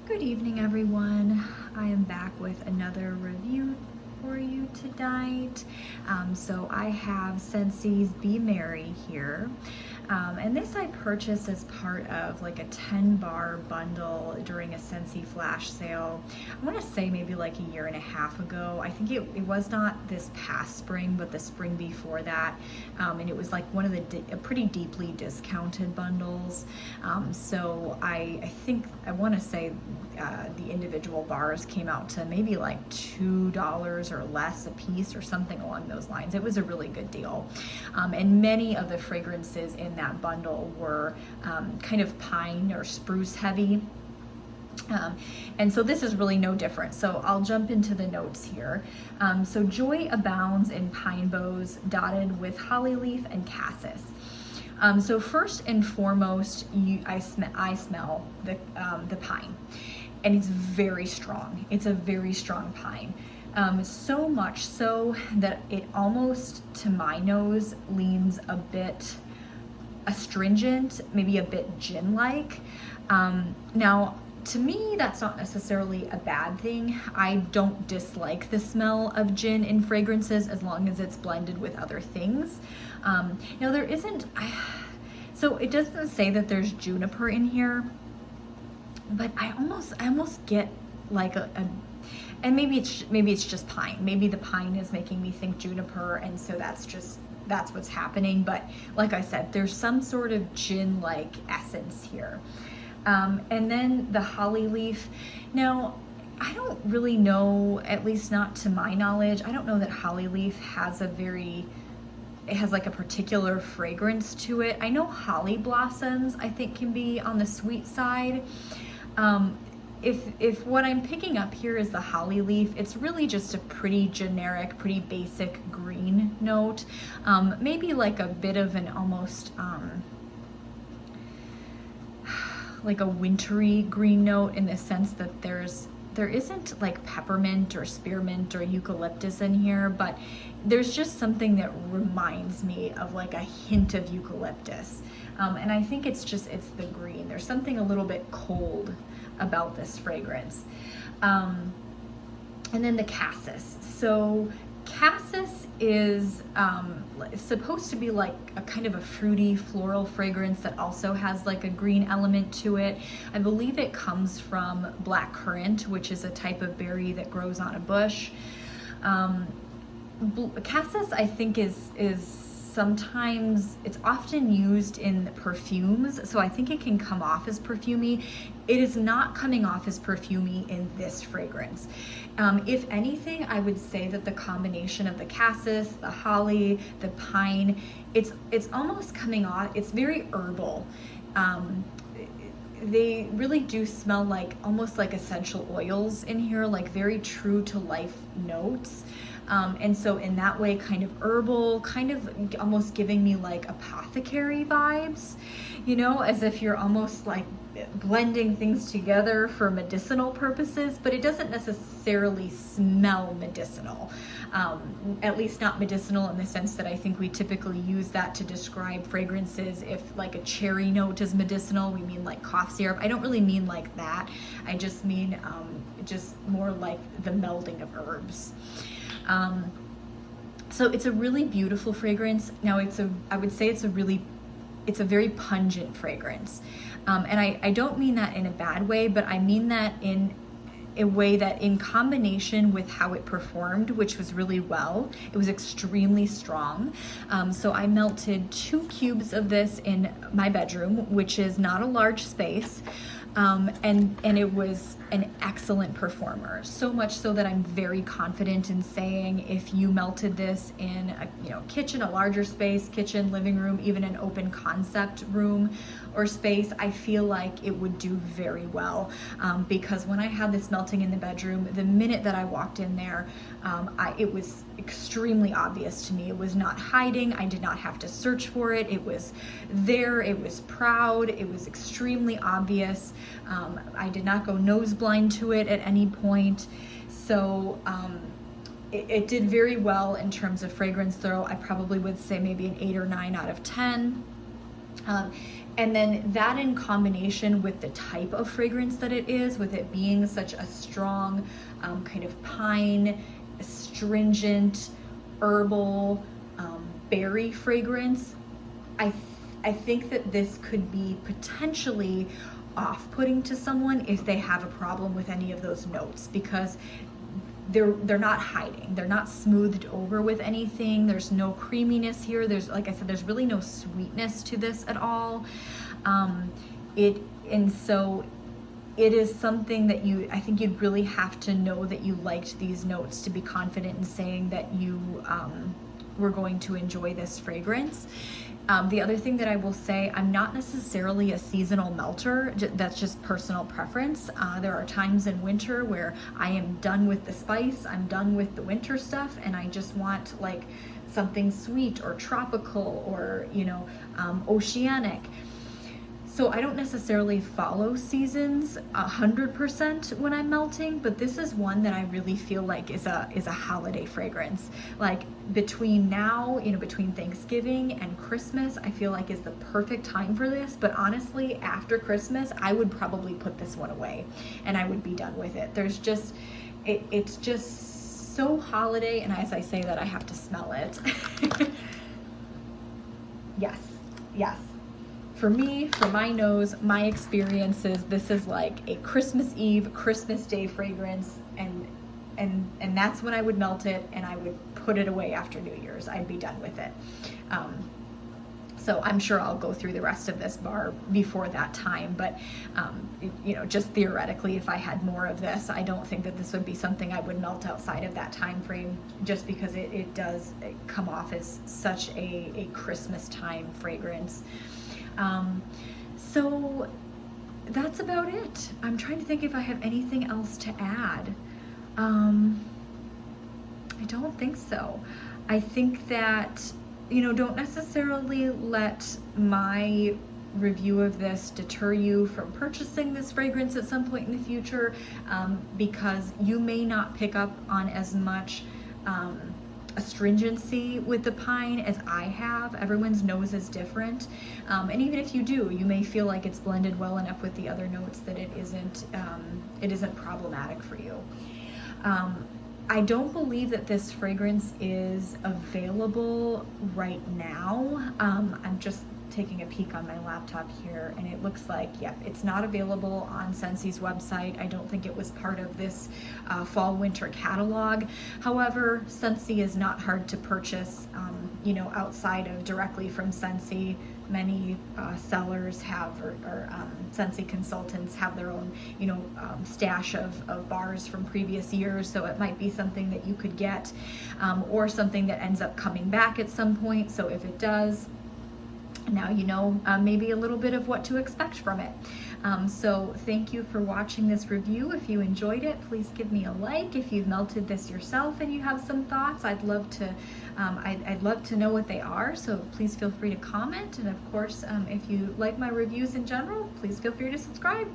Good evening, everyone. I am back with another review for you tonight. So I have Scentsy's Be Merry here. And this I purchased as part of like a 10-bar bundle during a Scentsy flash sale. I want to say maybe like a year and a half ago. I think it was not this past spring, but the spring before that. And it was like one of the pretty deeply discounted bundles. So I think, I want to say the individual bars came out to maybe like $2 or less a piece or something along those lines. It was a really good deal. And many of the fragrances in that bundle were kind of pine or spruce heavy. And so this is really no different. So I'll jump into the notes here. So joy abounds in pine boughs dotted with holly leaf and cassis. So first and foremost, I smell the pine, and it's very strong. It's a very strong pine. So much so that it almost, to my nose, leans a bit astringent, maybe a bit gin-like. Now, to me, that's not necessarily a bad thing. I don't dislike the smell of gin in fragrances as long as it's blended with other things. Now, there isn't, so it doesn't say that there's juniper in here, but I almost get like and maybe it's just pine. Maybe the pine is making me think juniper, and so that's what's happening. But like I said, there's some sort of gin-like essence here. And then the holly leaf. Now, I don't really know, at least not to my knowledge, I don't know that holly leaf has it has like a particular fragrance to it. I know holly blossoms, I think, can be on the sweet side. If what I'm picking up here is the holly leaf, it's really just a pretty generic, pretty basic green note. Maybe like a bit of an almost, like a wintry green note, in the sense that there isn't like peppermint or spearmint or eucalyptus in here, but there's just something that reminds me of like a hint of eucalyptus. And I think it's the green. There's something a little bit cold about this fragrance. And then the cassis. So cassis is supposed to be like a kind of a fruity floral fragrance that also has like a green element to it. I believe it comes from black currant, which is a type of berry that grows on a bush. Cassis, I think, is sometimes, it's often used in perfumes, so I think it can come off as perfumey. It is not coming off as perfumey in this fragrance. If anything, I would say that the combination of the cassis, the holly, the pine, it's almost coming off, it's very herbal. They really do smell like almost like essential oils in here, like very true to life notes. And so in that way, kind of herbal, kind of almost giving me like apothecary vibes, you know, as if you're almost like blending things together for medicinal purposes, but it doesn't necessarily smell medicinal. At least not medicinal in the sense that I think we typically use that to describe fragrances. If like a cherry note is medicinal, we mean like cough syrup. I don't really mean like that. I just mean just more like the melding of herbs. So it's a really beautiful fragrance. Now I would say it's a very pungent fragrance. And I don't mean that in a bad way, but I mean that in a way that, in combination with how it performed, which was really well, it was extremely strong. So I melted 2 cubes of this in my bedroom, which is not a large space. And it was an excellent performer, so much so that I'm very confident in saying if you melted this in a kitchen, a larger space, kitchen, living room, even an open concept room or space, I feel like it would do very well. Because when I had this melting in the bedroom, the minute that I walked in there, it was extremely obvious to me. It was not hiding. I did not have to search for it. It was there. It was proud. It was extremely obvious. I did not go nose blind to it at any point. So it did very well in terms of fragrance, though. I probably would say maybe an 8 or 9 out of 10. Um, and then that in combination with the type of fragrance that it is, with it being such a strong kind of pine, astringent, herbal, berry fragrance, I think that this could be potentially off-putting to someone if they have a problem with any of those notes, because they're not hiding, they're not smoothed over with anything, there's no creaminess here, there's, like I said, there's really no sweetness to this at all. And so it is something that I think you'd really have to know that you liked these notes to be confident in saying that you were going to enjoy this fragrance. The other thing that I will say, I'm not necessarily a seasonal melter. That's just personal preference. There are times in winter where I am done with the spice, I'm done with the winter stuff, and I just want like something sweet or tropical or, you know, oceanic. So I don't necessarily follow seasons 100% when I'm melting, but this is one that I really feel like is a holiday fragrance. Like between now, you know, between Thanksgiving and Christmas, I feel like is the perfect time for this. But honestly, after Christmas, I would probably put this one away and I would be done with it. There's just, it's just so holiday, and as I say that, I have to smell it. Yes, yes. For me, for my nose, my experiences, this is like a Christmas Eve, Christmas Day fragrance, and that's when I would melt it and I would put it away after New Year's. I'd be done with it. So I'm sure I'll go through the rest of this bar before that time, but you know, just theoretically, if I had more of this, I don't think that this would be something I would melt outside of that time frame, just because it does come off as such a Christmas time fragrance. So that's about it. I'm trying to think if I have anything else to add. I don't think so. I think that, you know, don't necessarily let my review of this deter you from purchasing this fragrance at some point in the future, because you may not pick up on as much astringency with the pine as I have. Everyone's nose is different, and even if you do, you may feel like it's blended well enough with the other notes that it isn't problematic for you. I don't believe that this fragrance is available right now. I'm just taking a peek on my laptop here, and it looks like, yep, it's not available on Scentsy's website. I don't think it was part of this fall winter catalog. However, Scentsy is not hard to purchase, you know, outside of directly from Scentsy. Many sellers have, or Scentsy consultants have their own, you know, stash of bars from previous years, so it might be something that you could get, or something that ends up coming back at some point. So if it does, now you know maybe a little bit of what to expect from it. So thank you for watching this review. If you enjoyed it, please give me a like. If you've melted this yourself and you have some thoughts, I'd love to know what they are, so please feel free to comment. And of course, if you like my reviews in general, please feel free to subscribe.